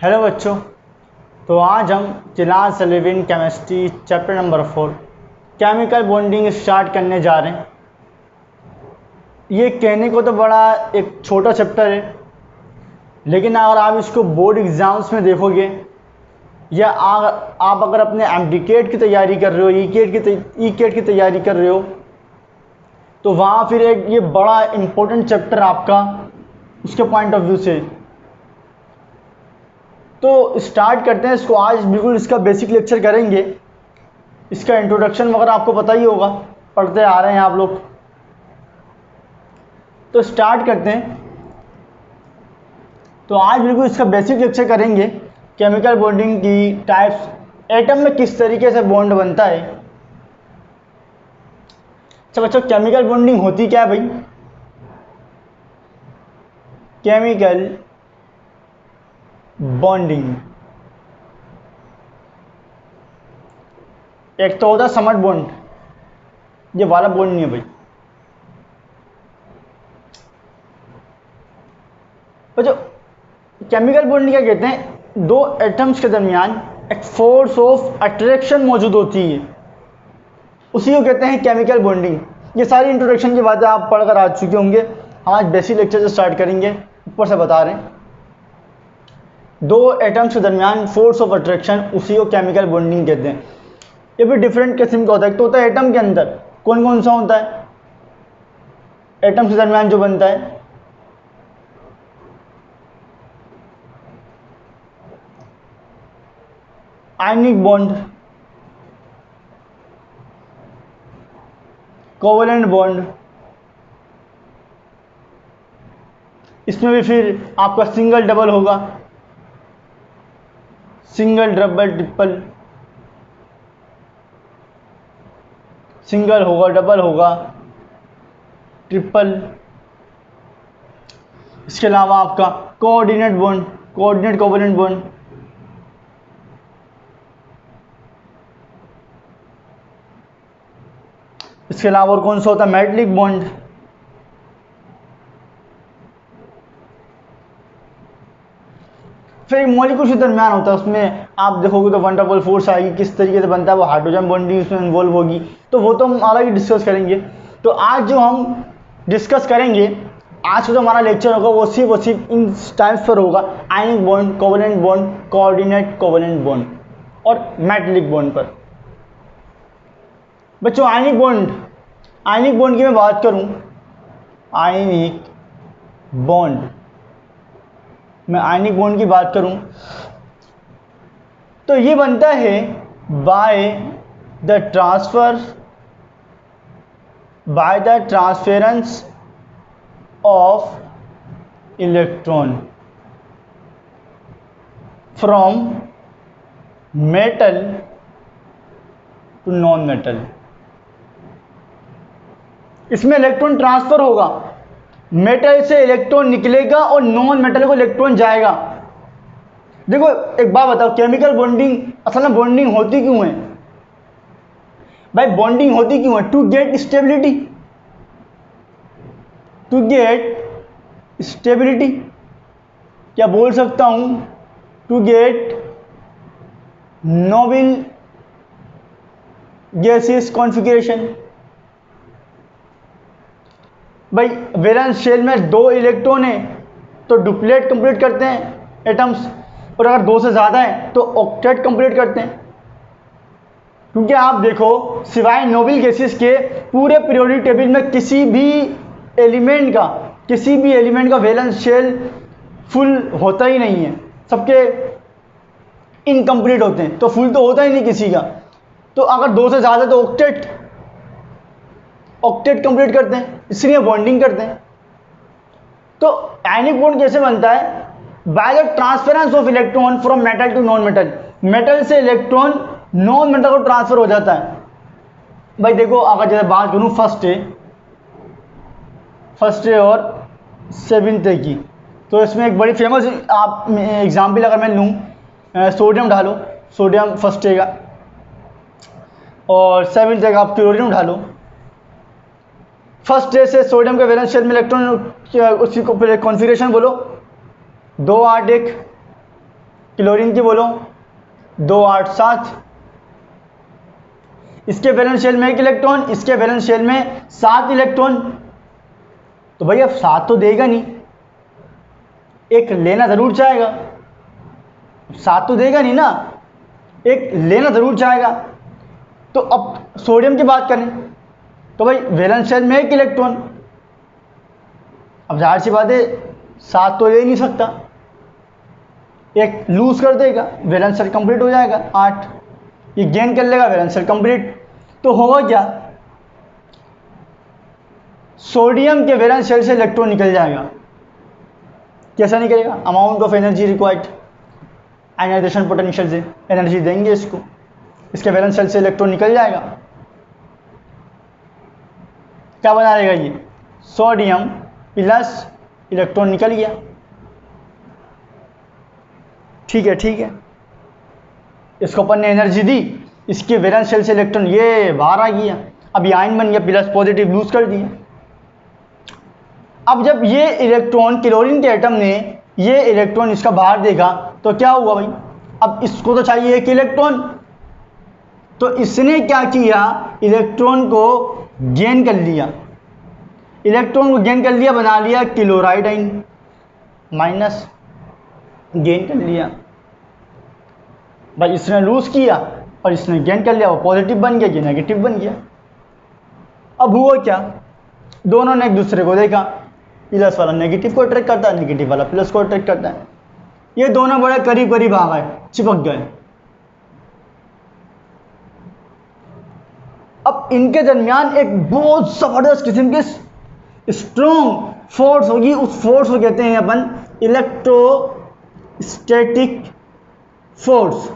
Hello बच्चों। तो आज हम class 11 chemistry chapter number 4 chemical bonding start करने जा रहे हैं। ये कहने को तो बड़ा एक छोटा चैप्टर है, लेकिन अगर आप इसको बोर्ड एग्ज़ाम्स में देखोगे या आप अगर अपने एमडीकेट की तैयारी कर रहे हो, ई केट की तैयारी कर रहे हो, तो वहाँ फिर एक ये बड़ा इम्पोर्टेंट चैप्टर आपका उसके पॉइंट ऑफ व्यू से। तो स्टार्ट करते हैं इसको। आज बिल्कुल इसका बेसिक लेक्चर करेंगे। इसका इंट्रोडक्शन वगैरह आपको पता ही होगा, पढ़ते आ रहे हैं आप लोग। तो स्टार्ट करते हैं। तो आज बिल्कुल इसका बेसिक लेक्चर करेंगे, केमिकल बॉन्डिंग की टाइप्स, एटम में किस तरीके से बॉन्ड बनता है। अच्छा बच्चों, केमिकल बॉन्डिंग होती क्या है भाई? केमिकल बॉन्डिंग एक तो होता है समर बॉन्ड, ये वाला बॉन्ड नहीं है भाई। बच्चों, केमिकल बॉन्डिंग क्या कहते हैं? दो एटम्स के दरमियान एक फोर्स ऑफ अट्रैक्शन मौजूद होती है, उसी को कहते हैं केमिकल बॉन्डिंग। ये सारी इंट्रोडक्शन की बातें आप पढ़कर आ चुके होंगे। हम आज बेसिक लेक्चर से स्टार्ट करेंगे, ऊपर से बता रहे हैं। दो एटम्स के दरमियान फोर्स ऑफ अट्रैक्शन, उसी को केमिकल बॉन्डिंग कहते हैं। ये भी डिफरेंट किस्म का होता है। एक तो होता है एटम के अंदर, कौन कौन सा होता है एटम के दरमियान जो बनता है? आयनिक बॉन्ड, कोवलेंट बॉन्ड, इसमें भी फिर आपका सिंगल डबल होगा, सिंगल डबल ट्रिपल, सिंगल होगा, डबल होगा, ट्रिपल। इसके अलावा आपका coordinate bond, coordinate covalent bond, इसके अलावा और कौन सा होता है? Metallic bond. फिर एक मॉलिक्यूल के दरमियान होता है, उसमें आप देखोगे तो वंडरफुल फोर्स आएगी, किस तरीके से बनता है, वो हाइड्रोजन बॉन्डिंग उसमें इन्वॉल्व होगी। तो वो तो हम अलग ही डिस्कस करेंगे। तो आज जो हम डिस्कस करेंगे, आज जो हमारा लेक्चर होगा वो सिर्फ इन टाइप्स पर होगा। Ionic bond, covalent bond, coordinate covalent bond और मेटलिक बॉन्ड पर। बच्चों, आयनिक बॉन्ड की मैं बात करूं, आयनिक बॉन्ड, मैं आयनिक बॉन्ड की बात करूं तो ये बनता है by the transference of electron from metal to non metal. इसमें इलेक्ट्रॉन ट्रांसफर होगा, मेटल से इलेक्ट्रॉन निकलेगा और नॉन मेटल को इलेक्ट्रॉन जाएगा। देखो एक बात बताओ, केमिकल बॉन्डिंग असल में बॉन्डिंग होती क्यों है भाई? बॉन्डिंग होती क्यों है? To get stability, to get stability, क्या बोल सकता हूं? To get noble gaseous configuration. भाई वैलेंस शेल में दो इलेक्ट्रॉन है तो डुप्लेट कंप्लीट करते हैं एटम्स, और अगर दो से ज़्यादा है तो ऑक्टेट कंप्लीट करते हैं। क्योंकि आप देखो, सिवाय नोबल गैसेस के पूरे पीरियोडिक टेबल में किसी भी एलिमेंट का वैलेंस शेल फुल होता ही नहीं है, सबके इनकम्प्लीट होते हैं। तो फुल तो होता ही नहीं किसी का। तो अगर दो से ज़्यादा तो ऑक्टेट कंप्लीट करते हैं, इसलिए बॉन्डिंग करते हैं। तो आयनिक बॉन्ड कैसे बनता है? By the transference of electron from metal to non metal. Metal से इलेक्ट्रॉन नॉन मेटल को ट्रांसफर हो जाता है। भाई देखो, अगर जैसे बात करूं फर्स्ट डे और 7th डे की, तो इसमें एक बड़ी फेमस आप एग्जाम्पल अगर मैं लूँ, सोडियम ढालो, सोडियम फर्स्ट डे का, और 7th डे का आप क्लोरीन ढालो। फर्स्ट डे से सोडियम के वैलेंस शेल में इलेक्ट्रॉन, उसी को कॉन्फ़िगरेशन बोलो, 2 8 1। क्लोरीन की बोलो 2 8 7, इसके वैलेंस शेल में 1 इलेक्ट्रॉन, इसके वैलेंस शेल में 7 इलेक्ट्रॉन। तो भाई अब 7 तो देगा नहीं, एक लेना जरूर चाहेगा, 7 तो देगा नहीं ना, एक लेना जरूर चाहेगा। तो अब सोडियम की बात करें तो भाई वैलेंस शेल में 1 इलेक्ट्रॉन, अब जाहिर सी बात है 7 तो ले नहीं सकता, एक लूज कर देगा, वैलेंस शेल कंप्लीट हो जाएगा 8, ये गेन कर लेगा, वैलेंस शेल कंप्लीट। तो होगा क्या, सोडियम के वैलेंस शेल से इलेक्ट्रॉन निकल जाएगा। कैसा निकलेगा, amount of energy required, ionization potential से एनर्जी देंगे इसको, इसके वैलेंस शेल से इलेक्ट्रॉन निकल जाएगा। क्या बना देगा ये, सोडियम प्लस इलेक्ट्रॉन निकल गया। ठीक है, ठीक है, इसको अपन ने एनर्जी दी, इसके वैलेंस शेल से इलेक्ट्रॉन ये बाहर आ गया, अब ये आयन बन गया, प्लस पॉजिटिव लूज कर दिया। अब जब ये इलेक्ट्रॉन क्लोरीन के एटम ने ये इलेक्ट्रॉन इसका बाहर देखा तो क्या हुआ भाई, अब इसको तो चाहिए एक इलेक्ट्रॉन, तो इसने क्या किया, इलेक्ट्रॉन को गेन कर लिया, इलेक्ट्रॉन को गेन कर लिया, बना लिया क्लोराइड आयन, माइनस गेन कर लिया भाई, इसने लूज किया और इसने गेन कर लिया, वो पॉजिटिव बन गया, ये नेगेटिव बन गया। अब हुआ क्या, दोनों ने एक दूसरे को देखा, प्लस वाला नेगेटिव को अट्रैक्ट करता है, नेगेटिव वाला प्लस को अट्रैक्ट करता है, ये दोनों बड़े करीब करीब आ गए, चिपक गए। अब इनके दरमियान एक बहुत जबरदस्त किस्म की स्ट्रॉन्ग फोर्स होगी, उस फोर्स को कहते हैं अपन इलेक्ट्रोस्टैटिक फोर्स।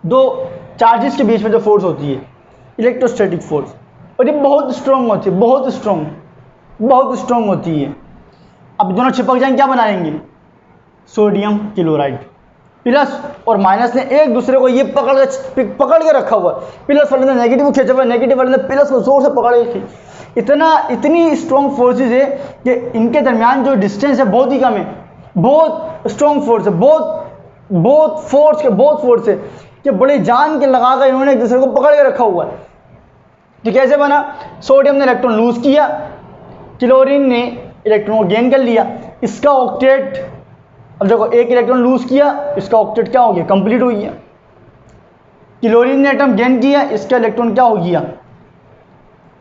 दो चार्जेस के बीच में जो फोर्स होती है इलेक्ट्रोस्टैटिक फोर्स, और ये बहुत स्ट्रॉन्ग होती है, बहुत स्ट्रॉन्ग होती है। अब दोनों चिपक जाएंगे, क्या बनाएंगे, सोडियम क्लोराइड। प्लस और माइनस ने एक दूसरे को ये पकड़ के रखा हुआ, प्लस वाले ने नेगेटिव खींचा हुआ, नेगेटिव वाले ने प्लस को जोर से पकड़ के, इतनी स्ट्रॉन्ग फोर्सेज है कि इनके दरमियान जो डिस्टेंस है बहुत ही कम है, बहुत स्ट्रॉन्ग फोर्स है, बहुत फोर्स है कि बड़ी जान के लगा कर इन्होंने एक दूसरे को पकड़ के रखा हुआ है। तो कैसे बना, सोडियम ने इलेक्ट्रॉन लूज किया, क्लोरीन ने इलेक्ट्रॉन को गेन कर लिया, इसका ऑक्टेट, अब देखो एक इलेक्ट्रॉन लूज किया, इसका ऑक्टेट क्या हो गया, कंप्लीट हो गया। क्लोरीन ने एटम गेन किया, इसका इलेक्ट्रॉन क्या हो गया,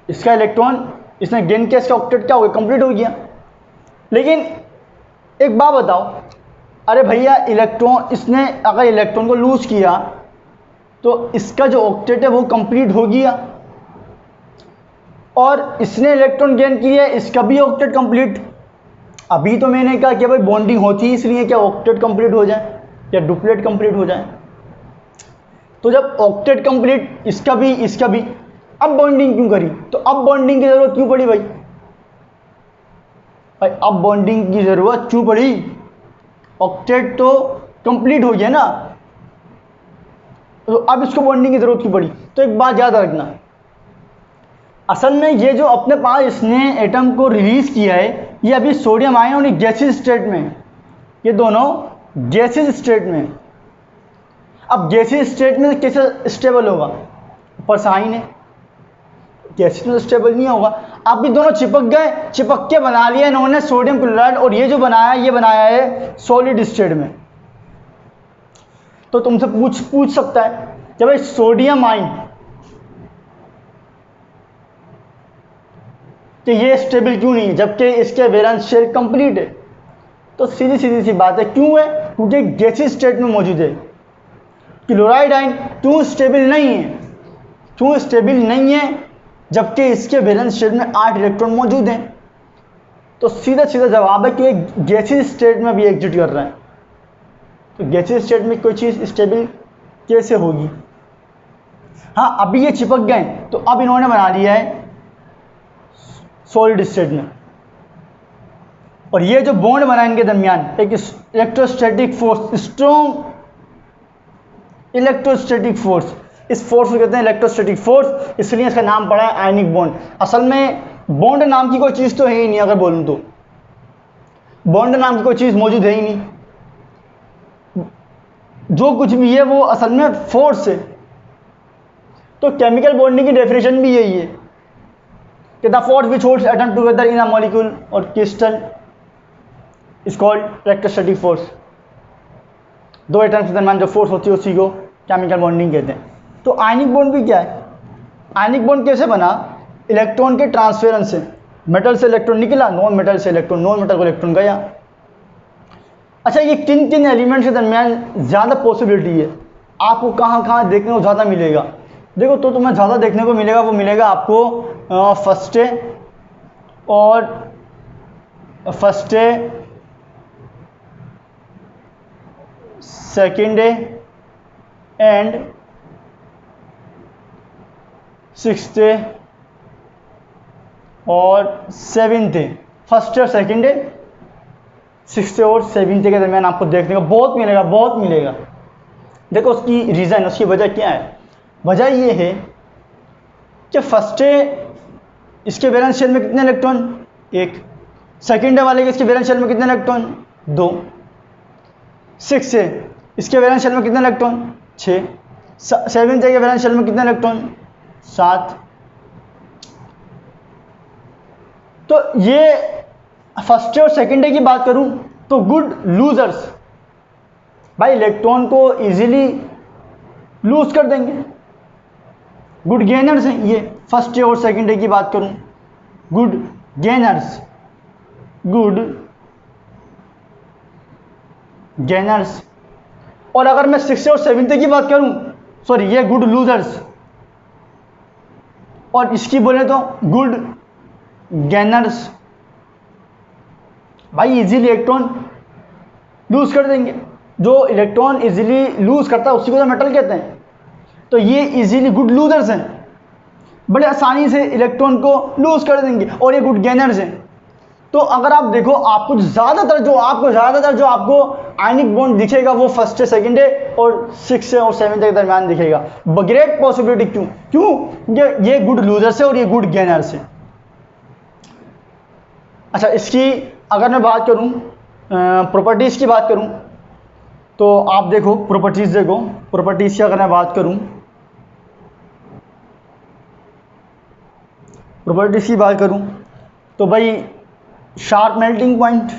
इसका इलेक्ट्रॉन इसने गेन किया, इसका ऑक्टेट क्या हो गया, कंप्लीट हो गया। लेकिन एक बात बताओ, अरे भैया इलेक्ट्रॉन, इसने अगर इलेक्ट्रॉन को लूज किया तो इसका जो ऑक्टेट है वो कंप्लीट हो गया, और इसने इलेक्ट्रॉन गेन किया, इसका भी ऑक्टेट कंप्लीट। अभी तो मैंने कहा कि भाई बॉन्डिंग होती है इसलिए क्या ऑक्टेट कंप्लीट हो जाए या डुप्लेट कंप्लीट हो जाए। तो जब ऑक्टेट कंप्लीट, इसका भी, अब बॉन्डिंग क्यों करी, तो अब बॉन्डिंग की जरूरत क्यों पड़ी भाई, अब बॉन्डिंग की जरूरत क्यों पड़ी, ऑक्टेट तो कंप्लीट हो गया ना, तो अब इसको बॉन्डिंग की जरूरत क्यों पड़ी। तो एक बात याद रखना, असल में ये जो अपने पास इसने एटम को रिलीज किया है, ये अभी सोडियम आयन और गैसियस स्टेट में, ये दोनों गैसियस स्टेट में। अब गैसियस स्टेट में कैसे स्टेबल होगा, ऊपर साइन है, गैसियस में स्टेबल नहीं होगा। अब भी दोनों चिपक गए, चिपक के बना लिया इन्होंने सोडियम क्लोराइड, और ये जो बनाया ये बनाया है सॉलिड स्टेट में। तो तुमसे पूछ सकता है कि भाई सोडियम आयन कि ये स्टेबल क्यों नहीं है जबकि इसके वैलेंस शेल कंप्लीट है। तो सीधी सी बात है, क्यों है, क्योंकि गैसियस स्टेट में मौजूद है। क्लोराइड आयन क्यों स्टेबल नहीं है जबकि इसके वैलेंस शेल में 8 इलेक्ट्रॉन मौजूद हैं। तो सीधा जवाब है कि गैसियस स्टेट में भी एग्जिट कर रहा है। तो गैसियस स्टेट में कोई चीज़ स्टेबल कैसे होगी। हाँ, अभी ये चिपक गए तो अब इन्होंने बना लिया है सॉलिड स्टेट में, और ये जो बॉन्ड बना इनके दरमियान एक electrostatic force, strong electrostatic force, इस फोर्स को कहते हैं इलेक्ट्रोस्टैटिक फोर्स, इसलिए इसका नाम पड़ा है आयनिक बॉन्ड। असल में बॉन्ड नाम की कोई चीज़ तो है ही नहीं, अगर बोलूँ तो बॉन्ड नाम की कोई चीज़ मौजूद है ही नहीं। जो कुछ भी है वो असल में फोर्स है। तो केमिकल बॉन्डिंग की डेफिनेशन भी यही है कि the force which holds atom together in a molecule और crystal is called electrostatic force. दो एटम्स के दरमियान जो फोर्स होती है उसी को केमिकल बॉन्डिंग कहते हैं। तो आयनिक बॉन्ड भी क्या है? आयनिक बॉन्ड कैसे बना? इलेक्ट्रॉन के ट्रांसफेरेंस से। मेटल से इलेक्ट्रॉन निकला, नॉन मेटल से इलेक्ट्रॉन, नॉन मेटल को इलेक्ट्रॉन गया। अच्छा, ये किन किन एलिमेंट्स के दरमियान ज़्यादा पॉसिबिलिटी है? आपको कहाँ कहाँ देखने को ज़्यादा मिलेगा? देखो, तो तुम्हें ज़्यादा देखने को मिलेगा, वो मिलेगा आपको फर्स्ट और फर्स्ट सेकेंड एंड सिक्स्थ और सेवेंथ। फर्स्ट और सेकेंड, सिक्स्थ और सेवेंथ के दरमियान आपको देखने को बहुत मिलेगा, बहुत मिलेगा। देखो, उसकी रीज़न, उसकी वजह क्या है? वजह ये है कि फर्स्ट इसके वैलेंस शेल में कितने इलेक्ट्रॉन? एक। सेकेंड वाले के इसके वैलेंस शेल में कितने इलेक्ट्रॉन? दो। सिक्स है, इसके वैलेंस शेल में कितने इलेक्ट्रॉन? छः। सेवेंथ के वैलेंस शेल में कितने इलेक्ट्रॉन? सात। तो ये फर्स्ट और सेकेंड की बात करूं तो गुड लूजर्स भाई इलेक्ट्रॉन को इजीली लूज कर देंगे। गुड गेनर्स हैं ये। फर्स्ट और सेकेंड की बात करूं, गुड गेनर्स, गुड गेनर्स। और अगर मैं सिक्स और सेवेंथ की बात करूं, सॉरी, ये गुड लूजर्स, और इसकी बोले तो गुड गेनर्स। भाई इजीली इलेक्ट्रॉन लूज कर देंगे। जो इलेक्ट्रॉन इजीली लूज करता है उसी को तो मेटल कहते हैं। तो ये इजीली गुड लूजर्स हैं, बड़े आसानी से इलेक्ट्रॉन को लूज कर देंगे, और ये गुड गेनर्स हैं। तो अगर आप देखो, आपको ज़्यादातर जो आपको आयनिक बॉन्ड दिखेगा वो फर्स्ट सेकेंड और सिक्स और सेवेंथ के दरमियान दिखेगा। Great possibility. क्यों? ये गुड लूजर्स है और ये गुड गेनर्स है। अच्छा, इसकी अगर मैं बात करूं, प्रॉपर्टीज़ की बात करूं, तो आप देखो प्रॉपर्टीज़ की अगर मैं बात करूं, तो भाई शार्प मेल्टिंग पॉइंट,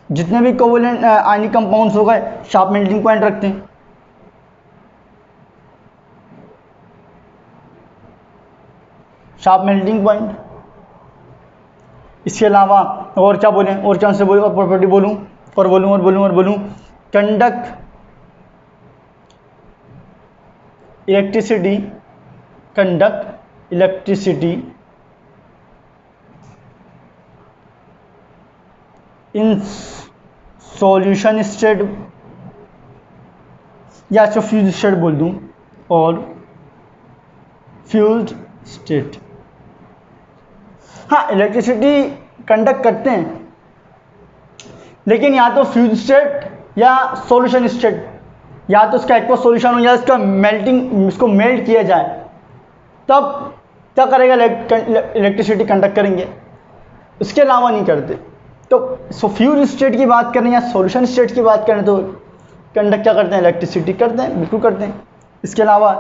जितने भी कोवलेंट आयनिक कंपाउंड्स हो गए शार्प मेल्टिंग पॉइंट रखते हैं। Sharp melting point. इसके अलावा और क्या बोलें, और क्या से बोलूँ, और प्रॉपर्टी बोलूँ, और बोलूँ conduct electricity in solution state, या इसको फ्यूज स्टेट बोल दूँ, और फ्यूज्ड स्टेट। हाँ, इलेक्ट्रिसिटी कंडक्ट करते हैं, लेकिन या तो फ्यूज स्टेट या सॉल्यूशन स्टेट, या तो इसका एक्वा सॉल्यूशन हो या इसका इसको मेल्ट किया जाए, तब क्या करेगा? इलेक्ट्रिसिटी कंडक्ट करेंगे, इसके अलावा नहीं करते। तो फ्यूज स्टेट की बात करें या सॉल्यूशन स्टेट की बात करें तो कंडक्ट क्या करते हैं? इलेक्ट्रिसिटी करते हैं, बिल्कुल करते हैं। इसके अलावा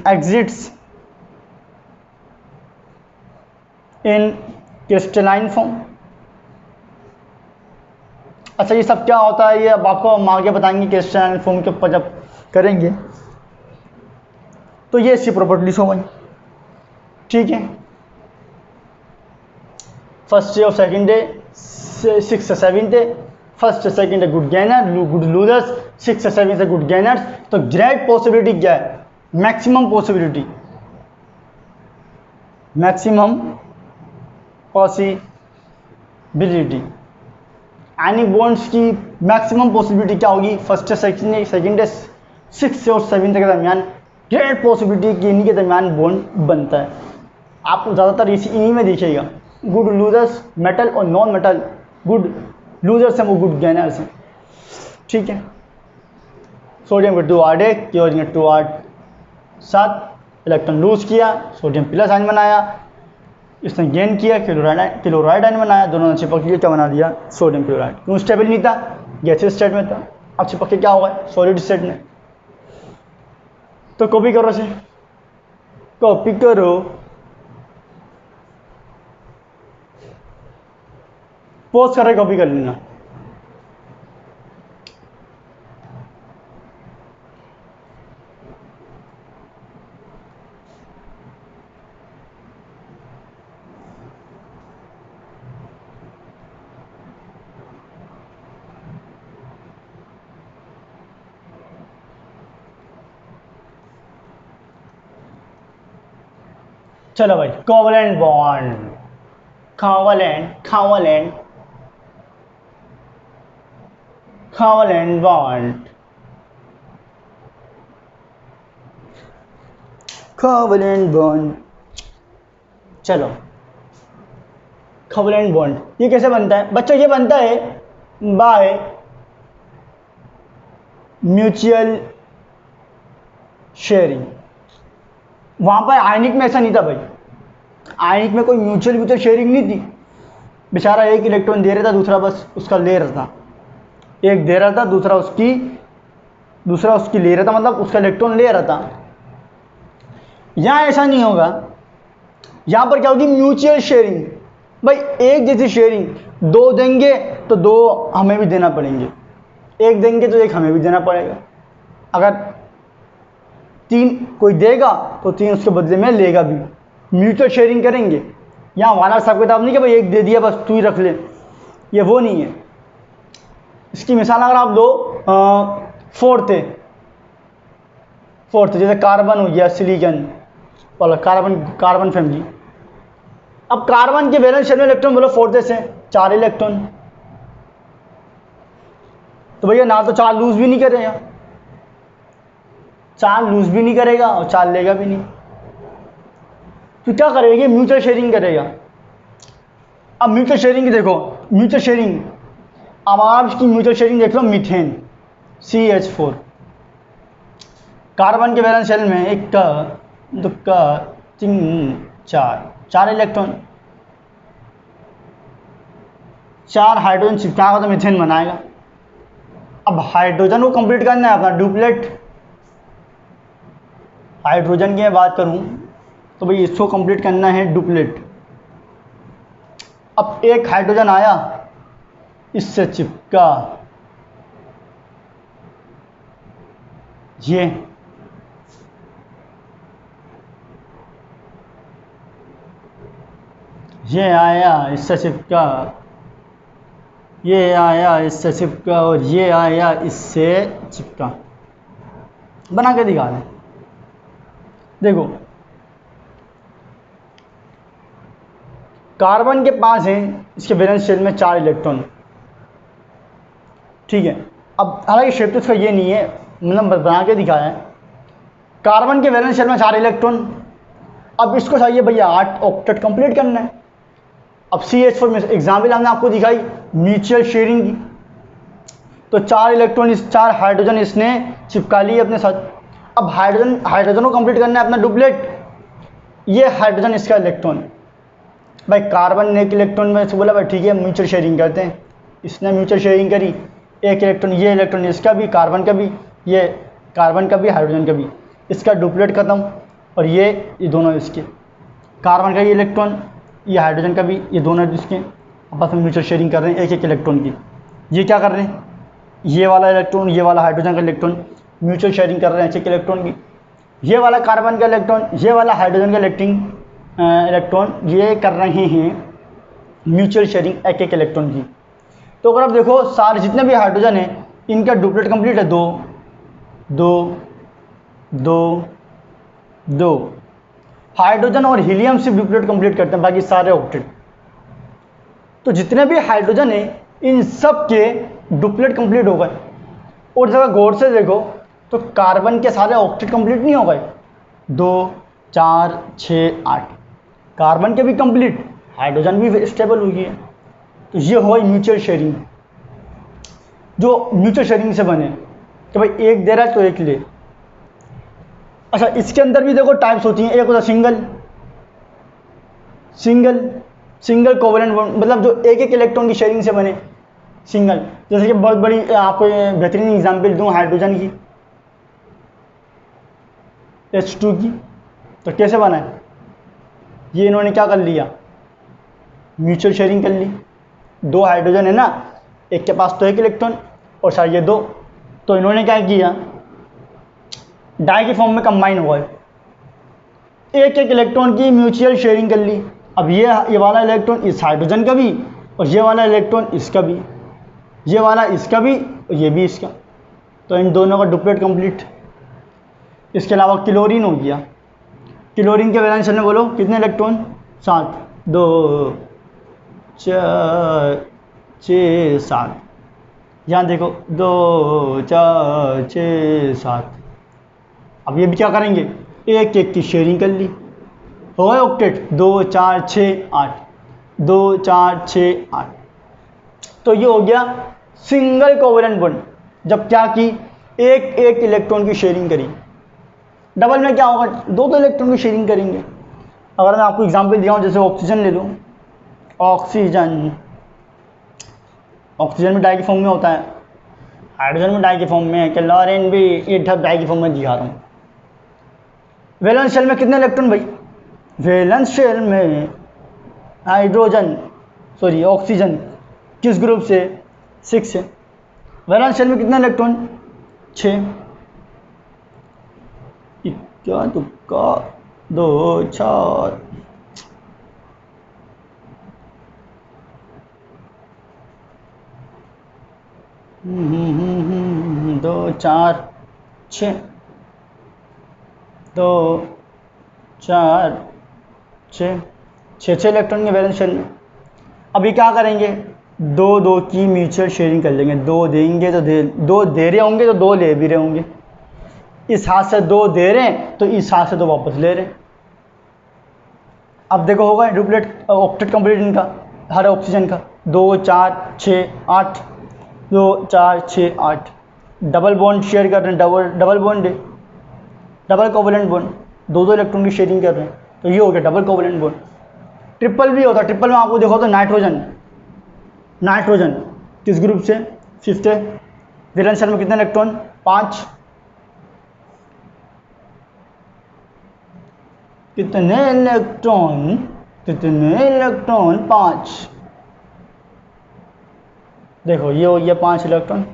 एग्जिट्स इन क्रिस्टलाइन फॉर्म। अच्छा, ये सब क्या होता है ये अब आपको हम आगे बताएंगे क्रिस्टलाइन फॉर्म के ऊपर जब करेंगे। तो ये इसकी प्रॉपर्टीज हो गई, ठीक है। फर्स्ट और second six seventh, first second good gainer, good losers, six seventh good gainers. तो ग्रेट पॉसिबिलिटी क्या है? मैक्सिमम पॉसिबिलिटी आयनिक बॉन्ड्स की मैक्सिमम पॉसिबिलिटी क्या होगी? फर्स्ट सेकेंड सिक्स और सेवेंथ के दरमियान ग्रेट पॉसिबिलिटी कि इन्हीं के दरमियान बॉन्ड बनता है। आपको ज़्यादातर इन्हीं में दिखेगा। गुड लूजर्स मेटल और नॉन मेटल, गुड लूजर्स हैं वो गुड गेनर्स हैं, ठीक है। सोडियम का 2R क्लोरीन का 2R7 इलेक्ट्रॉन लूज किया, सोडियम प्लस आयन बनाया, इसने गेन किया, क्लोराइड आयन बनाया, दोनों ने चिपक के क्या बना दिया, सोडियम क्लोराइड। क्यों, स्टेबल नहीं था, गैसियस स्टेट में था। अब चिपक के क्या होगा, सॉलिड स्टेट में। तो कॉपी करो इसे, कॉपी करो, पोस्ट कर कॉपी कर लेना। चलो भाई, covalent bond, covalent bond, covalent bond. चलो, कोवलेंट बॉन्ड ये कैसे बनता है बच्चों? ये बनता है बाय म्यूचुअल शेयरिंग। वहां पर आयनिक में ऐसा नहीं था भाई, आयनिक में कोई म्यूचुअल शेयरिंग नहीं थी। बेचारा एक इलेक्ट्रॉन दे रहा था, दूसरा बस उसका ले रहा था। एक दे रहा था, दूसरा उसकी ले रहा था, मतलब उसका इलेक्ट्रॉन ले रहा था। यहां ऐसा नहीं होगा, यहां पर क्या होगी, म्यूचुअल शेयरिंग। भाई एक जैसी शेयरिंग, दो देंगे तो दो हमें भी देना पड़ेंगे, एक देंगे तो एक हमें भी देना पड़ेगा। अगर तीन कोई देगा तो तीन उसके बदले में लेगा भी, म्यूचुअल शेयरिंग करेंगे। यहाँ वाला हिसाब किताब नहीं कि भाई एक दे दिया बस तू ही रख ले, ये वो नहीं है। इसकी मिसाल अगर आप दो, फोर्थ जैसे कार्बन हो गया, सिलिकॉन वाला कार्बन फैमिली। अब कार्बन के वैलेंस शेल में इलेक्ट्रॉन बोलो फोर्थ से 4 इलेक्ट्रॉन, तो भैया ना तो 4 लूज भी नहीं करेगा, 4 लूज भी नहीं करेगा और 4 लेगा भी नहीं। तो क्या करेगा, म्यूचुअल शेयरिंग करेगा। अब म्यूचुअल शेयरिंग देखो, म्यूचुअल शेयरिंग, अब आप इसकी म्यूचुअल शेयरिंग देख लो, मीथेन CH4, कार्बन के वैलेंस शेल में 1 2 3 4 इलेक्ट्रॉन, 4 हाइड्रोजन चिपकाएगा तो मीथेन बनाएगा। अब हाइड्रोजन को कंप्लीट करना है अपना डुप्लेट। हाइड्रोजन की मैं बात करूं तो भाई इसको कंप्लीट करना है डुप्लेट। अब एक हाइड्रोजन आया, इससे चिपका, ये आया, इससे चिपका, ये आया, इससे चिपका, और ये आया, इससे चिपका। बना के दिखा दें, देखो कार्बन के पास है इसके वैलेंस शेल में 4 इलेक्ट्रॉन, ठीक है। अब हालांकि शेप तो इसका ये नहीं है, मतलब बना के दिखाया है। कार्बन के वैलेंस शेल में 4 इलेक्ट्रॉन, अब इसको चाहिए भैया 8 ऑक्टेट कंप्लीट करना है। अब CH4 में एग्जाम्पल हमने आपको दिखाई म्यूचुअल शेयरिंग की, तो 4 इलेक्ट्रॉन, 4 हाइड्रोजन इसने चिपका लिए अपने साथ। अब हाइड्रोजन को कंप्लीट करना है अपना डुप्लेट, ये हाइड्रोजन इसका इलेक्ट्रॉन। भाई कार्बन ने एक इलेक्ट्रॉन में से बोला भाई ठीक है म्यूचुअल शेयरिंग करते हैं, इसने म्यूचुअल शेयरिंग करी, एक इलेक्ट्रॉन, ये इलेक्ट्रॉन इसका भी, कार्बन का भी, ये कार्बन का भी, हाइड्रोजन का भी, इसका डुप्लेट खत्म, और ये दोनों इसके, कार्बन का ये इलेक्ट्रॉन, ये हाइड्रोजन का भी, ये दोनों इसके आपस में म्यूचुअल शेयरिंग कर रहे हैं एक इलेक्ट्रॉन की। ये क्या कर रहे हैं, ये वाला इलेक्ट्रॉन, ये वाला हाइड्रोजन का इलेक्ट्रॉन म्यूचुअल शेयरिंग कर रहे हैं एक इलेक्ट्रॉन की। ये वाला कार्बन का इलेक्ट्रॉन, ये वाला हाइड्रोजन का इलेक्ट्रॉन, ये कर रहे हैं म्यूचुअल शेयरिंग एक इलेक्ट्रॉन की। तो अगर आप देखो सारे जितने भी हाइड्रोजन हैं इनका डुप्लेट कंप्लीट है, 2 2 2 2। हाइड्रोजन और हीलियम से डुप्लेट कंप्लीट करते हैं, बाकी सारे ऑक्टेट। तो जितने भी हाइड्रोजन हैं इन सब के डुप्लेट कंप्लीट हो गए। और जगह गौर से देखो तो कार्बन के सारे ऑक्टेट कंप्लीट नहीं हो गए, 2 4 6 8, कार्बन के भी कंप्लीट, हाइड्रोजन भी स्टेबल हुई है। तो ये हो गई म्यूचुअल शेयरिंग, जो म्यूचुअल शेयरिंग से बने तो भाई एक दे रहा है तो एक ले। अच्छा इसके अंदर भी देखो टाइप्स होती हैं, एक होता सिंगल सिंगल कोवेलेंट बॉन्ड, मतलब जो एक एक इलेक्ट्रॉन की शेयरिंग से बने, सिंगल। जैसे कि बहुत बड़ी आपको बेहतरीन एग्जांपल दूं हाइड्रोजन की, H2 की, तो कैसे बना है ये, इन्होंने क्या कर लिया, म्यूचुअल शेयरिंग कर ली। दो हाइड्रोजन है ना, एक के पास तो एक इलेक्ट्रॉन और शायद ये दो, तो इन्होंने क्या किया, डाई के फॉर्म में कंबाइन हुआ है, एक एक इलेक्ट्रॉन की म्यूचुअल शेयरिंग कर ली। अब ये वाला इलेक्ट्रॉन इस हाइड्रोजन का भी, और ये वाला इलेक्ट्रॉन इसका भी, ये वाला इसका भी और ये भी इसका, तो इन दोनों का डुप्लेट कंप्लीट। इसके अलावा क्लोरीन हो गया, क्लोरीन के वैलेंस शेल में बोलो कितने इलेक्ट्रॉन, 7, 2 4 6 7, यहाँ देखो 2 4 6 7। अब ये भी क्या करेंगे, एक एक की शेयरिंग कर ली, हो गए ऑक्टेट, 2 4 6 8, 2 4 6 8। तो ये हो गया सिंगल कोवेलेंट बॉन्ड, जब क्या की, एक एक इलेक्ट्रॉन की शेयरिंग करी। डबल में क्या होगा, दो दो इलेक्ट्रॉन की शेयरिंग करेंगे। अगर मैं आपको एग्जांपल दिखाऊं, जैसे ऑक्सीजन ले लो, ऑक्सीजन, ऑक्सीजन में डाई के फॉर्म में होता है, हाइड्रोजन में डाई के फॉर्म में, क्लोरीन भी ये सब डाई के फॉर्म में दिखा रहा हूँ। वैलेंस शेल में कितने इलेक्ट्रॉन भाई, वैलेंस शेल में हाइड्रोजन, सॉरी ऑक्सीजन किस ग्रुप से, 6 है। वैलेंस शेल में कितने इलेक्ट्रॉन, 6, इक्का दुक्का 2 4, 2 4 6, 2 4 6, 6 इलेक्ट्रॉन के वैलेंस शेल में। अभी क्या करेंगे, दो दो की म्यूचुअल शेयरिंग कर लेंगे, दो देंगे तो दो दे रहे होंगे तो दो ले भी रहे होंगे, इस हाथ से दो दे रहे हैं तो इस हाथ से दो वापस ले रहे हैं। अब देखो होगा डुप्लेट ऑक्टेट कंप्लीट इनका, हर ऑक्सीजन का, 2 4 6 8, 2 4 6 8, डबल बॉन्ड शेयर कर रहे हैं, डबल बॉन्ड है, डबल कोवेलेंट बॉन्ड, दो दो इलेक्ट्रॉन की शेयरिंग कर रहे हैं, तो ये हो गया डबल कोवेलेंट बॉन्ड। ट्रिपल भी होता है, ट्रिपल में आपको देखो तो नाइट्रोजन, नाइट्रोजन किस ग्रुप से, 5th है। वैलेंस शेल में कितने इलेक्ट्रॉन, 5, कितने इलेक्ट्रॉन, कितने इलेक्ट्रॉन, 5। देखो ये हो गया 5 इलेक्ट्रॉन।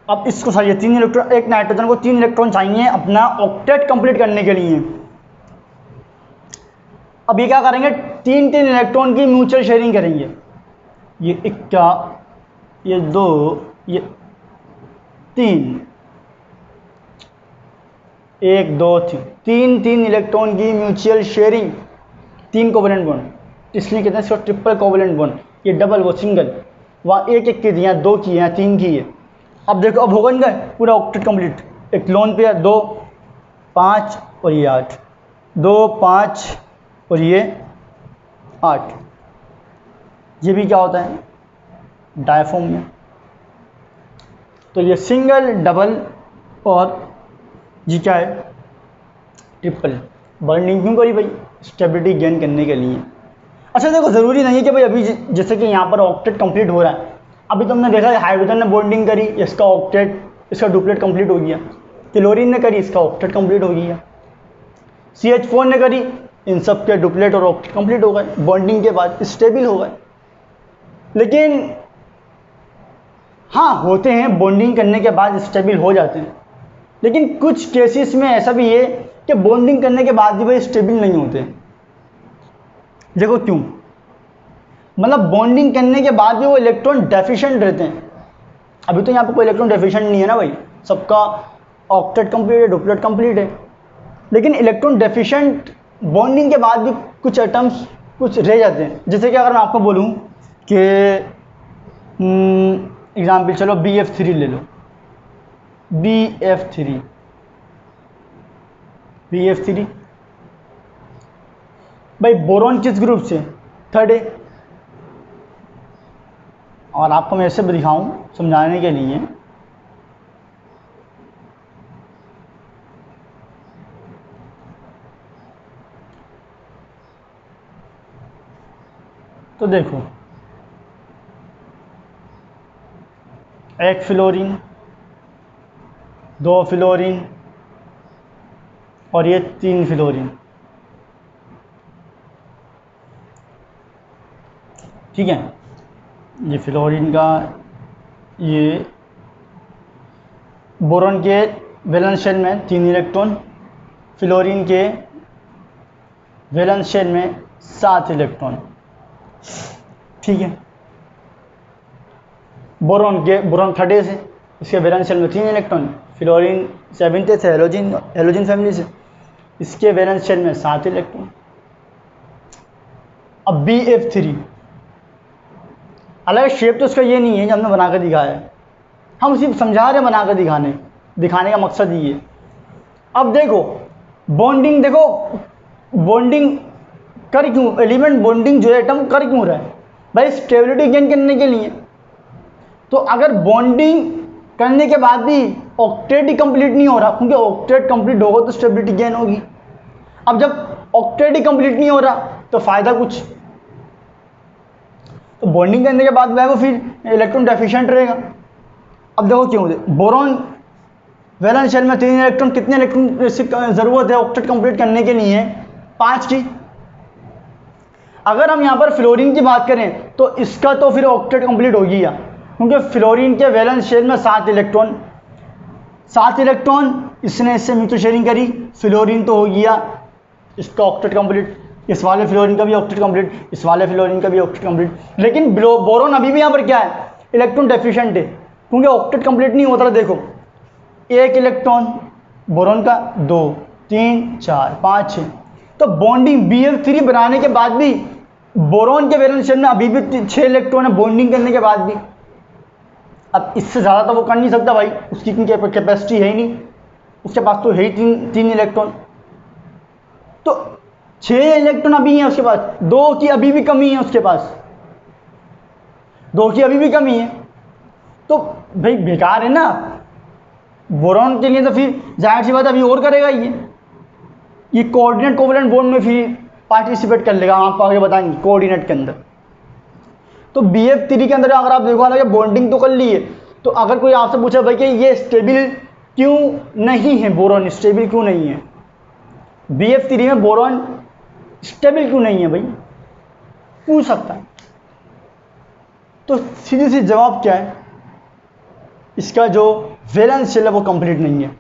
अब इसको चाहिए 3 इलेक्ट्रॉन, एक नाइट्रोजन को 3 इलेक्ट्रॉन चाहिए अपना ऑक्टेट कंप्लीट करने के लिए। अब ये क्या करेंगे, 3 इलेक्ट्रॉन की म्यूचुअल शेयरिंग करेंगे, ये 1, ये 2, ये 3, 1 2 3 इलेक्ट्रॉन की म्यूचुअल शेयरिंग, 3 कोवेलेंट बॉन्ड, इसलिए कहते हैं इसको ट्रिपल कोवेलेंट बॉन्ड। ये डबल वो सिंगल, वहाँ एक एक की दिया, 2 की है, 3 की है। अब देखो अब होगा इनका पूरा ऑक्टेट कंप्लीट, एक लोन पे 2 5 और ये 8, 2 5 और ये 8। ये भी क्या होता है, डायफॉर्म में। तो ये सिंगल, डबल और ये क्या है, ट्रिपल। बॉन्डिंग क्यों करी भाई, स्टेबिलिटी गेन करने के लिए। अच्छा देखो ज़रूरी नहीं है कि भाई अभी जैसे कि यहाँ पर ऑक्टेट कंप्लीट हो रहा है, अभी तुमने देखा है हाइड्रोजन ने बॉन्डिंग करी, इसका ऑक्टेट, इसका डुप्लेट कंप्लीट हो गया। क्लोरीन ने करी, इसका ऑक्टेट कंप्लीट हो गया। CH4 ने करी, इन सब के डुप्लेट और ऑक्टेट कंप्लीट हो गए, बॉन्डिंग के बाद स्टेबल हो गए। लेकिन हाँ होते हैं बॉन्डिंग करने के बाद स्टेबल हो जाते हैं, लेकिन कुछ केसेस में ऐसा भी है कि बॉन्डिंग करने के बाद भी भाई स्टेबल नहीं होते। देखो क्यों, मतलब बॉन्डिंग करने के बाद भी वो इलेक्ट्रॉन डेफिशिएंट रहते हैं। अभी तो यहाँ पे कोई इलेक्ट्रॉन डेफिशिएंट नहीं है ना भाई, सबका ऑक्टेट कंप्लीट है, डुप्लेट कंप्लीट है। लेकिन इलेक्ट्रॉन डेफिशिएंट बॉन्डिंग के बाद भी कुछ एटम्स कुछ रह जाते हैं। जैसे कि अगर मैं आपको बोलूँ कि एग्जाम्पल चलो BF3 ले लो, BF3 भाई बोरॉन किस ग्रुप से, 3rd है। और आपको मैं ऐसे दिखाऊं समझाने के लिए, तो देखो, एक फ्लोरीन, दो फ्लोरीन और ये तीन फ्लोरीन, ठीक है। ये फ्लोरीन का, ये बोरॉन के वैलेंस शेल में 3 इलेक्ट्रॉन, फ्लोरीन के वैलेंस शेल में 7 इलेक्ट्रॉन, ठीक है। बोरॉन 30 से, इसके वैलेंस शेल में 3 इलेक्ट्रॉन, फ्लोरीन 70 से, हेलोजन फैमिली से, इसके वैलेंस शेल में 7 इलेक्ट्रॉन। अब BF3, अलग शेप तो उसका ये नहीं है जो हमने बना कर दिखाया है, हम सिर्फ समझा रहे हैं बना कर दिखाने का मकसद ये है। अब देखो बॉन्डिंग, देखो बॉन्डिंग कर क्यों, एलिमेंट बॉन्डिंग जो एटम कर क्यों रहा है भाई, स्टेबिलिटी गेन करने के लिए। तो अगर बॉन्डिंग करने के बाद भी ऑक्टेट ही कंप्लीट नहीं हो रहा, क्योंकि ऑक्टेट कंप्लीट होगा तो स्टेबिलिटी गेन होगी। अब जब ऑक्टेट ही कंप्लीट नहीं हो रहा तो फायदा कुछ, तो बॉन्डिंग करने के बाद वो फिर इलेक्ट्रॉन डेफिशिएंट रहेगा। अब देखो क्यों, बोरॉन वैलेंस शेल में 3 इलेक्ट्रॉन, कितने इलेक्ट्रॉन की जरूरत है ऑक्टेट कंप्लीट करने के लिए, 5 की। अगर हम यहाँ पर फ्लोरीन की बात करें तो इसका तो फिर ऑक्टेट कंप्लीट हो गया, क्योंकि फ्लोरीन के वैलेंस शेल में 7 इलेक्ट्रॉन इसने इससे म्यूचुअल शेयरिंग करी, फ्लोरीन तो हो गया इसका ऑक्टेट कंप्लीट, इस वाले फ्लोरीन का भी ऑक्टेट कंप्लीट, इस वाले फ्लोरीन का भी ऑक्टेट कंप्लीट। लेकिन बोरॉन अभी भी यहाँ पर क्या है, इलेक्ट्रॉन डेफिशिएंट है, क्योंकि ऑक्टेट कंप्लीट नहीं होता। देखो 1 इलेक्ट्रॉन बोरॉन का, 2 3 4 5 6, तो बॉन्डिंग BF3 बनाने के बाद भी बोरॉन के वैलेंस शेल में अभी भी 6 इलेक्ट्रॉन है बॉन्डिंग करने के बाद भी। अब इससे ज़्यादा तो वो कर नहीं सकता भाई, उसकी कैपेसिटी है ही नहीं, उसके पास तो है ही 3 इलेक्ट्रॉन, तो 6 इलेक्ट्रॉन अभी है उसके पास, 2 की अभी भी कमी है उसके पास, 2 की अभी भी कमी है, तो भाई बेकार है ना बोरॉन के लिए। तो फिर जाहिर सी बात अभी और करेगा ये कोऑर्डिनेट कोवलेंट बॉन्ड में फिर पार्टिसिपेट कर लेगा, आपको आगे बताएंगे कोऑर्डिनेट के अंदर। तो BF3 के अंदर अगर आप देखो हालांकि बॉन्डिंग तो कर ली है, तो अगर कोई आपसे पूछे भाई कि ये स्टेबल क्यों नहीं है, बोरॉन स्टेबल क्यों नहीं है, BF3 में बोरॉन स्टेबल क्यों नहीं है भाई, पूछ सकता है। तो सीधी सी जवाब क्या है, इसका जो वैलेंस शेल है वो कंप्लीट नहीं है,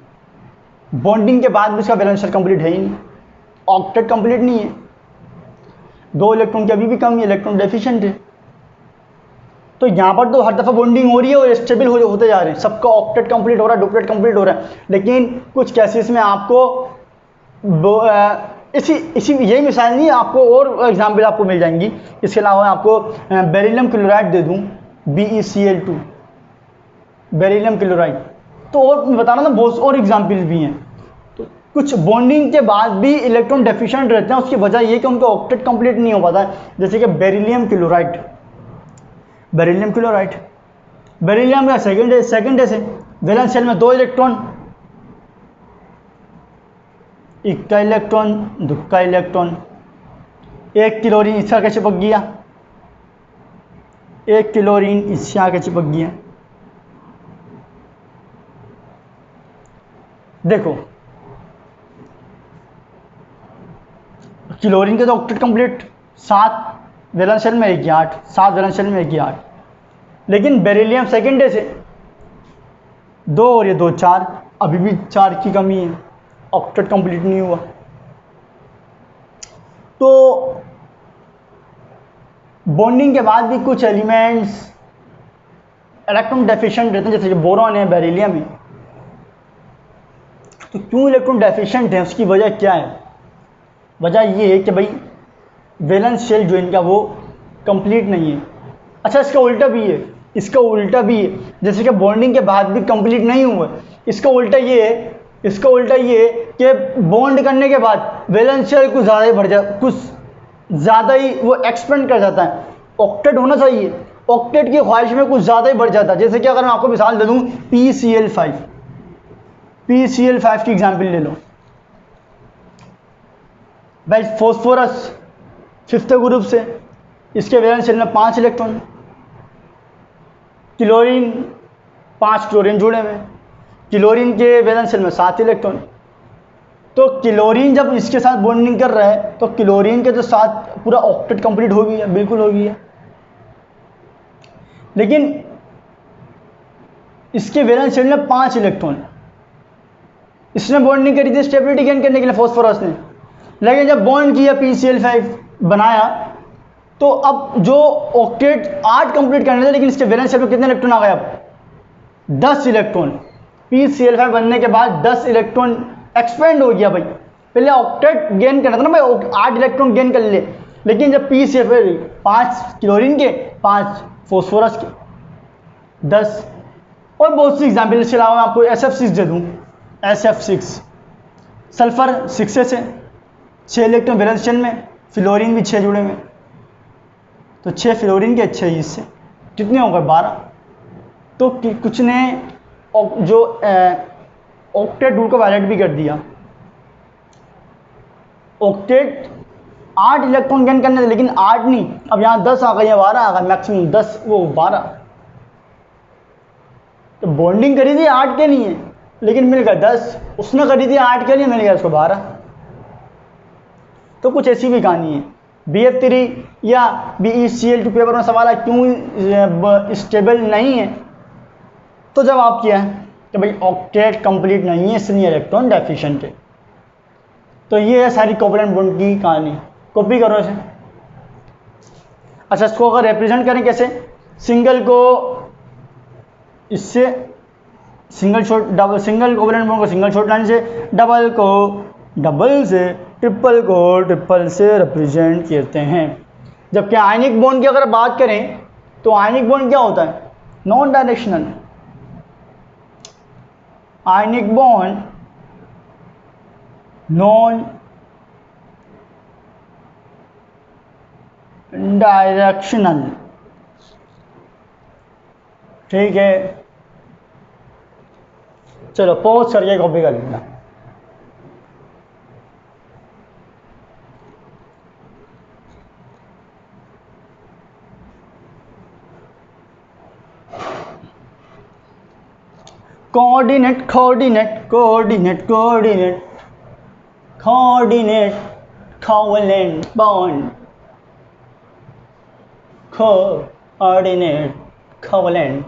बॉन्डिंग के बाद भी इसका वैलेंस शेल कंप्लीट है ही नहीं, ऑक्टेट कंप्लीट नहीं है, 2 इलेक्ट्रॉन की अभी भी कम, इलेक्ट्रॉन डेफिशिएंट है। तो यहाँ पर तो हर दफ़ा बॉन्डिंग हो रही है और स्टेबल होते जा रहे हैं, सबका ऑक्टेट कंप्लीट हो रहा है, डुप्लेट कंप्लीट हो रहा है। लेकिन कुछ केसेस में आपको इसी यही मिसाल नहीं, आपको और एग्जाम्पल आपको मिल जाएंगी। इसके अलावा आपको बेरिलियम क्लोराइड दे दूँ, BeCl2 बेरिलियम क्लोराइड, तो और बता रहा था बहुत और एग्जाम्पल्स भी हैं। तो कुछ बॉन्डिंग के बाद भी इलेक्ट्रॉन डेफिशिएंट रहते हैं, उसकी वजह ये कि उनका ऑक्टेट कंप्लीट नहीं हो पाता है, जैसे कि बेरिलियम का सेकेंड से वैलेंस शेल में 2 इलेक्ट्रॉन, इक्का इलेक्ट्रॉन, दुक्का इलेक्ट्रॉन, 1 क्लोरीन इससे आके चिपक गया, 1 क्लोरीन इससे आके चिपक गया। देखो क्लोरीन के तो ऑक्टेट कंप्लीट, 7 वैलेंस शेल में 1 की 8, 7 वैलेंस शेल में 1 की 8, लेकिन बेरिलियम सेकेंड से 2 और ये 2 4, अभी भी 4 की कमी है, ऑक्टेट कंप्लीट नहीं हुआ। तो बॉन्डिंग के बाद भी कुछ एलिमेंट्स इलेक्ट्रॉन डेफिशिएंट रहते हैं, जैसे बोरॉन है, बेरिलियम है। तो क्यों इलेक्ट्रॉन डेफिशिएंट है, उसकी वजह क्या है? वजह ये है कि भाई वैलेंस शेल जो इनका वो कंप्लीट नहीं है। अच्छा इसका उल्टा भी है, जैसे कि बॉन्डिंग के बाद भी कंप्लीट नहीं हुआ, इसका उल्टा ये है कि बॉन्ड करने के बाद वैलेंस शेल कुछ ज़्यादा ही बढ़ जाता, कुछ ज़्यादा ही वो एक्सपेंड कर जाता है। ऑक्टेट होना चाहिए, ऑक्टेट की ख्वाहिश में कुछ ज़्यादा ही बढ़ जाता है। जैसे कि अगर मैं आपको मिसाल दे दूँ PCl5 की एग्जाम्पल ले लो भाई, फॉस्फोरस 5th ग्रुप से इसके वैलेंस शेल में 5 इलेक्ट्रॉन, क्लोरीन 5 क्लोरीन जुड़े हुए, क्लोरीन के वैलेंस शेल में 7 इलेक्ट्रॉन। तो क्लोरीन जब इसके साथ बॉन्डिंग कर रहा है तो क्लोरीन के तो साथ पूरा ऑक्टेट कंप्लीट हो गई है, बिल्कुल हो गई है। लेकिन इसके वैलेंस शेल में 5 इलेक्ट्रॉन, इसने बॉन्डिंग करी थी स्टेबिलिटी गेन करने के लिए फास्फोरस ने, लेकिन जब बॉन्ड किया PCl5 बनाया तो अब जो ऑक्टेट 8 कंप्लीट करने थे, लेकिन इसके वैलेंस शेल में कितने इलेक्ट्रॉन आ गए? अब 10 इलेक्ट्रॉन। PCl5 बनने के बाद 10 इलेक्ट्रॉन एक्सपेंड हो गया भाई। पहले ऑक्टेट गेन करना था ना भाई, 8 इलेक्ट्रॉन गेन कर ले, लेकिन जब PCl5 5 क्लोरीन के 5 फास्फोरस के 10। और बहुत सी एग्जाम्पल, इसके अलावा मैं आपको SF6 दे दूँ। SF6 सल्फर 6 से 6 इलेक्ट्रॉन वैलेंस शेल में, फ्लोरीन भी 6 जुड़े हुए, तो 6 फ्लोरीन के 6 इससे कितने हो गए? 12। तो कुछ ने जो ऑक्टेट रूल को वायलेट भी कर दिया। ऑक्टेट 8 इलेक्ट्रॉन गेन करने थे, लेकिन 8 नहीं, अब यहाँ 10 आ गए या 12 आ गए, मैक्सिमम 10 वो 12। तो बॉन्डिंग करी थी 8 के लिए, लेकिन मिल गया 10, उसने करी थी 8 के लिए, मिल गया उसको 12। तो कुछ ऐसी भी कहानी है। BF3 या BeCl2 पेपर में सवाल है क्यों स्टेबल नहीं है, तो जवाब क्या है कि भाई ऑक्टेट कंप्लीट नहीं है, इसलिए इलेक्ट्रॉन डेफिशिएंट है। तो ये है सारी कोवलेंट बॉन्ड की कहानी, कॉपी करो इसे। अच्छा, इसको अगर रिप्रेजेंट करें कैसे? सिंगल को इससे, single short double, single covalent bond को सिंगल शॉर्ट लाइन से, डबल को डबल से, ट्रिपल को ट्रिपल से रिप्रेजेंट करते हैं। जबकि आयनिक बॉन्ड की अगर बात करें तो आयनिक बॉन्ड क्या होता है? Non directional. Ionic bond non directional, ठीक है। चलो पॉज करके कॉपी कर लेना। Coordinate coordinate coordinate coordinate coordinate covalent bond, coordinate covalent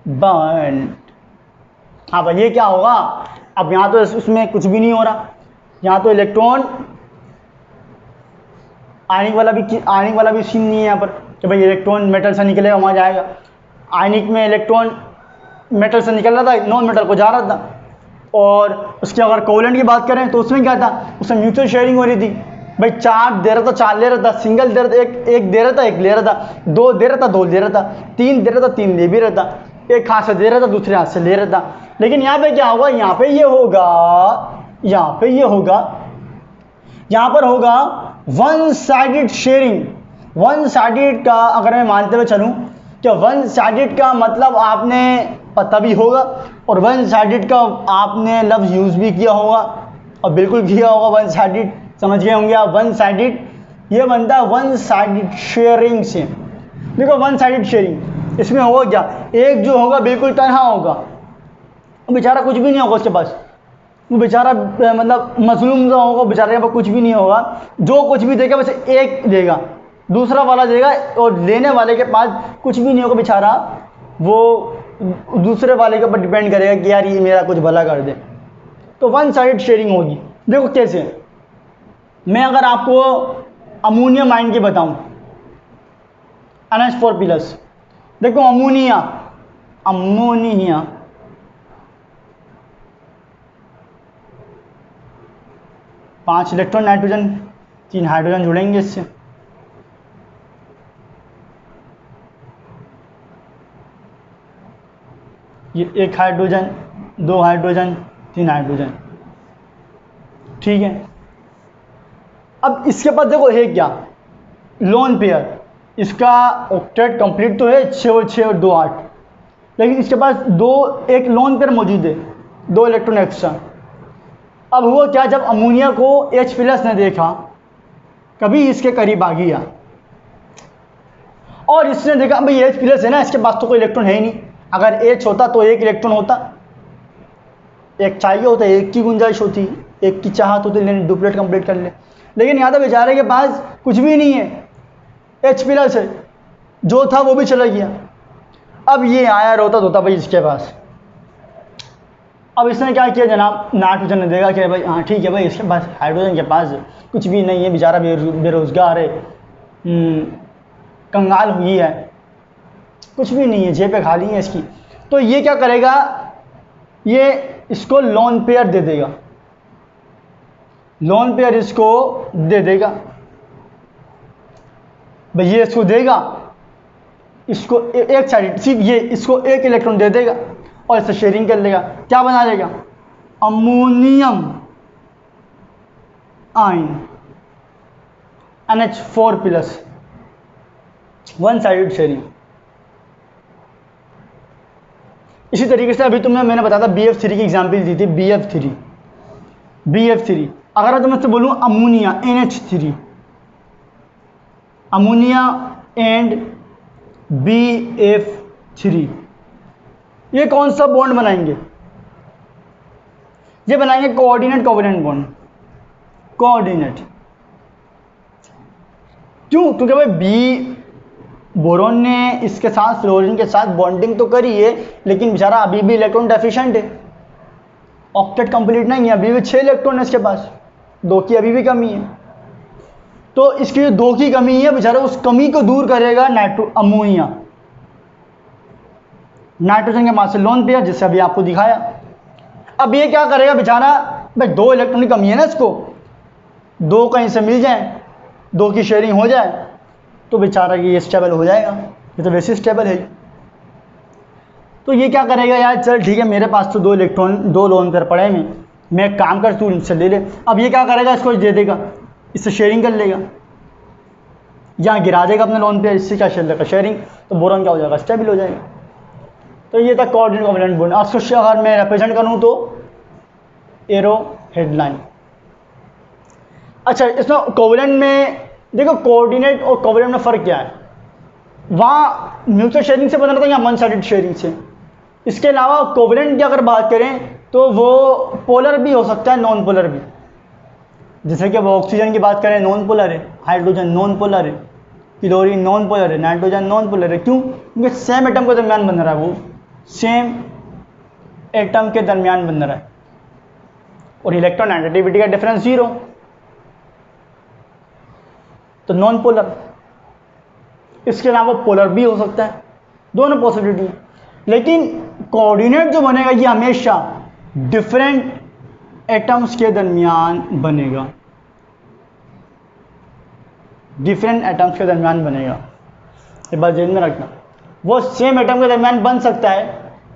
bond. हाँ भाई, ये क्या होगा? अब यहाँ तो उसमें कुछ भी नहीं हो रहा, यहाँ तो इलेक्ट्रॉन आयनिक वाला भी सीन नहीं है यहाँ पर कि भाई इलेक्ट्रॉन मेटल से निकलेगा वहाँ जाएगा। आयनिक में इलेक्ट्रॉन मेटल से निकल रहा था, नॉन मेटल को जा रहा था। और उसके अगर कोवलेंट की बात करें तो उसमें क्या था? उसमें म्यूचुअल शेयरिंग हो रही थी भाई। 4 दे रहा था 4 ले रहा था, सिंगल दे रहा था एक दे रहा था 1 ले रहा था, 2 दे रहा था 2 ले रहा था, 3 दे रहा था 3 ले भी रहा था, एक हाथ से दे रहा था दूसरे हाथ से ले रहा था। लेकिन यहाँ पे क्या होगा? यहाँ पे ये होगा, यहाँ पे ये होगा, यहाँ पर होगा one sided sharing. One sided का अगर मैं मानते हुए चलूँ क्या वन साइडेड का मतलब आपने पता भी होगा, और वन साइडेड का आपने लफ्ज़ यूज़ भी किया होगा, और बिल्कुल किया होगा। वन साइडेड समझ गए होंगे आप। वन साइडेड ये बनता है वन साइडेड शेयरिंग से। देखो वन साइडेड शेयरिंग, इसमें होगा क्या? एक जो होगा बिल्कुल तनहा होगा, बेचारा कुछ भी नहीं होगा उसके पास, वो बेचारा मतलब मजलूम सा होगा, बेचारे के पास कुछ भी नहीं होगा। जो कुछ भी देगा बस एक देगा, दूसरा वाला देगा, और लेने वाले के पास कुछ भी नहीं होगा बेचारा, वो दूसरे वाले के ऊपर डिपेंड करेगा कि यार ये मेरा कुछ भला कर दे। तो वन साइड शेयरिंग होगी। देखो कैसे, मैं अगर आपको अमोनियम आयन की बताऊं, NH4+, देखो अमोनिया 5 इलेक्ट्रॉन नाइट्रोजन, 3 हाइड्रोजन जुड़ेंगे इससे, ये 1 हाइड्रोजन, 2 हाइड्रोजन, 3 हाइड्रोजन, ठीक है। अब इसके पास देखो है क्या? Lone pair. इसका ऑक्टेट कंप्लीट तो है 6 और 6 और 2 8, लेकिन इसके पास एक लोन पेयर मौजूद है, 2 इलेक्ट्रॉन एक्स्ट्रा। अब हुआ क्या? जब अमोनिया को H+ ने देखा कभी इसके करीब आ गया और इसने देखा भाई H+ है ना, इसके पास तो कोई इलेक्ट्रॉन है ही नहीं, अगर H होता तो एक इलेक्ट्रॉन होता, एक चाहिए होता, एक की गुंजाइश होती, एक की चाहत होती लेकिन डुप्लेट कंप्लीट कर ले, लेकिन यहाँ तो बेचारे के पास कुछ भी नहीं है, H+ है, जो था वो भी चला गया। अब ये आया रोता धोता भाई इसके पास, अब इसने क्या किया जनाब, नाइट्रोजन ने देखा कि भाई हाँ ठीक है भाई इसके पास हाइड्रोजन के पास कुछ भी नहीं है, बेचारा बेरोजगार है, कंगाल हुई है, कुछ भी नहीं है, जेबें खाली हैं इसकी, तो ये क्या करेगा, ये इसको लोन पेयर दे देगा, लोन पेयर इसको दे देगा भाई, ये इसको देगा, इसको एक साइड सिर्फ ये इसको एक इलेक्ट्रॉन दे देगा और इससे शेयरिंग कर लेगा, क्या बना लेगा, ammonium ion NH4+, one sided sharing. इसी तरीके से अभी मैंने बताया था BF3 की एग्जांपल दी थी, BF3 अगर मैं तुमसे बोलूं ammonia NH3, ammonia and BF3, ये कौन सा बॉन्ड बनाएंगे, ये बनाएंगे कोऑर्डिनेट कोवेलेंट बॉन्ड, कोऑर्डिनेट। क्यों, क्योंकि भाई बी बोरोन ने इसके साथ फ्लोरीन के साथ बॉन्डिंग तो करी है, लेकिन बेचारा अभी भी इलेक्ट्रॉन डेफिशिएंट है, ऑक्टेट कंप्लीट नहीं है, अभी भी 6 इलेक्ट्रॉन है इसके पास, 2 की अभी भी कमी है, तो इसकी जो 2 की कमी है बेचारा उस कमी को दूर करेगा अमोनिया, नाइट्रोजन के मास से लोन पेयर, जिससे अभी आपको दिखाया। अब ये क्या करेगा बेचारा, भाई 2 इलेक्ट्रॉन की कमी है ना, इसको 2 कहीं से मिल जाए, 2 की शेयरिंग हो जाए तो बेचारा ये स्टेबल हो जाएगा, ये तो वैसे स्टेबल है। तो ये क्या करेगा यार, चल ठीक है मेरे पास तो 2 इलेक्ट्रॉन 2 लोन पेयर पड़े हैं, मैं एक काम कर तू इनसे ले ले। अब ये क्या करेगा, इसको दे देगा, इससे शेयरिंग कर लेगा, यहाँ गिरा देगा अपने लोन पेयर, इससे क्या शेयरिंग, तो बोरॉन क्या हो जाएगा, स्टेबल हो जाएगा। तो ये था कोऑर्डिनेट कोवेलेंट बॉन्ड। और उसको अगर मैं रिप्रेजेंट करूँ तो एरो हेडलाइन। अच्छा, इसमें कोवेलेंट में देखो, कोऑर्डिनेट और कोवेलेंट में फ़र्क क्या है, वहाँ म्यूचुअल शेयरिंग से बना रहता है या वन साइडेड शेयरिंग से। इसके अलावा कोवेलेंट की अगर बात करें तो वो पोलर भी हो सकता है, नॉन पोलर भी, जैसे कि वो ऑक्सीजन की बात करें नॉन पोलर है, हाइड्रोजन नॉन पोलर है, क्लोरीन नॉन पोलर है, नाइट्रोजन नॉन पोलर है। क्यों, क्योंकि सेम एटम के दरमियान बन रहा है, वो सेम एटम के दरमियान बन रहा है, और इलेक्ट्रॉन नेगेटिविटी का डिफरेंस 0, तो नॉन पोलर। इसके अलावा पोलर भी हो सकता है, दोनों पॉसिबिलिटी है। लेकिन कोऑर्डिनेट जो बनेगा ये हमेशा डिफरेंट एटम्स के दरमियान बनेगा, डिफरेंट एटम्स के दरमियान बनेगा, ये बात ध्यान में रखना। वो सेम एटम के दरमियान बन सकता है,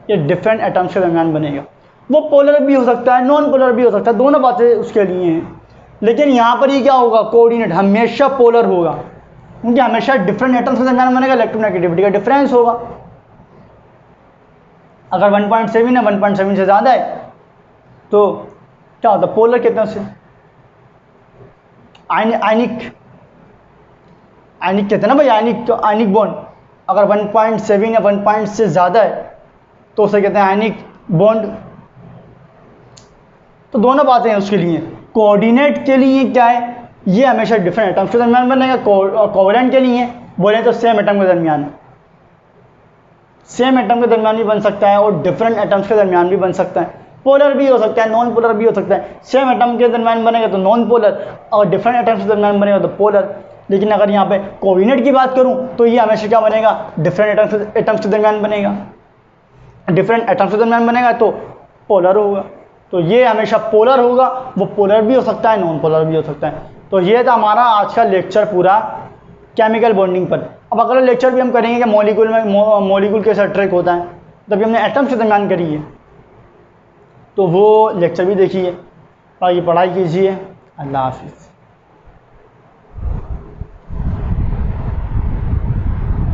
ये डिफरेंट एटम्स के दरमियान बनेगा। वो पोलर भी हो सकता है, नॉन पोलर भी हो सकता है, दोनों बातें उसके लिए हैं। लेकिन यहाँ पर ये क्या होगा, कोऑर्डिनेट हमेशा पोलर होगा, क्योंकि हमेशा डिफरेंट एटम्स के दरमियान बनेगा, इलेक्ट्रोनेगेटिविटी का डिफरेंस होगा। अगर 1.7 है, 1.7 से ज़्यादा है तो क्या होता है, पोलर कितने से, आयनिक कहते हैं ना भाई, आयनिक, तो आयनिक बॉन्ड अगर 1.7 या 1 से ज़्यादा है तो उसे कहते हैं आयनिक बॉन्ड। तो दोनों बातें हैं उसके लिए। कोऑर्डिनेट के लिए क्या है, ये हमेशा डिफरेंट एटम्स के दरमियान बनेगा, कोवेलेंट के लिए बोले तो सेम एटम के दरमियान, सेम एटम के दरमियान भी बन सकता है और डिफरेंट एटम्स के दरमियान भी बन सकता है। पोलर भी हो सकता है, नॉन पोलर भी हो सकता है। सेम एटम के दरमियान बनेगा तो नॉन पोलर, और डिफरेंट एटम्स के दरमियान बनेगा तो पोलर। लेकिन अगर यहाँ पे कोऑर्डिनेट की बात करूँ तो ये हमेशा क्या बनेगा, डिफरेंट एटम्स के दरमियान बनेगा, डिफरेंट एटम्स के दरमियान बनेगा तो पोलर होगा। तो ये हमेशा पोलर होगा, वो पोलर भी हो सकता है, नॉन पोलर भी हो सकता है। तो ये था हमारा आज का लेक्चर पूरा केमिकल बॉन्डिंग पर। अब अगला लेक्चर भी हम करेंगे कि मॉलिक्यूल कैसा ट्रैक होता है, तभी हमने एटम्स के दरमियान करी है, तो वो लेक्चर भी देखिए, बाकी पढ़ाई कीजिए। अल्लाह हाफिज़।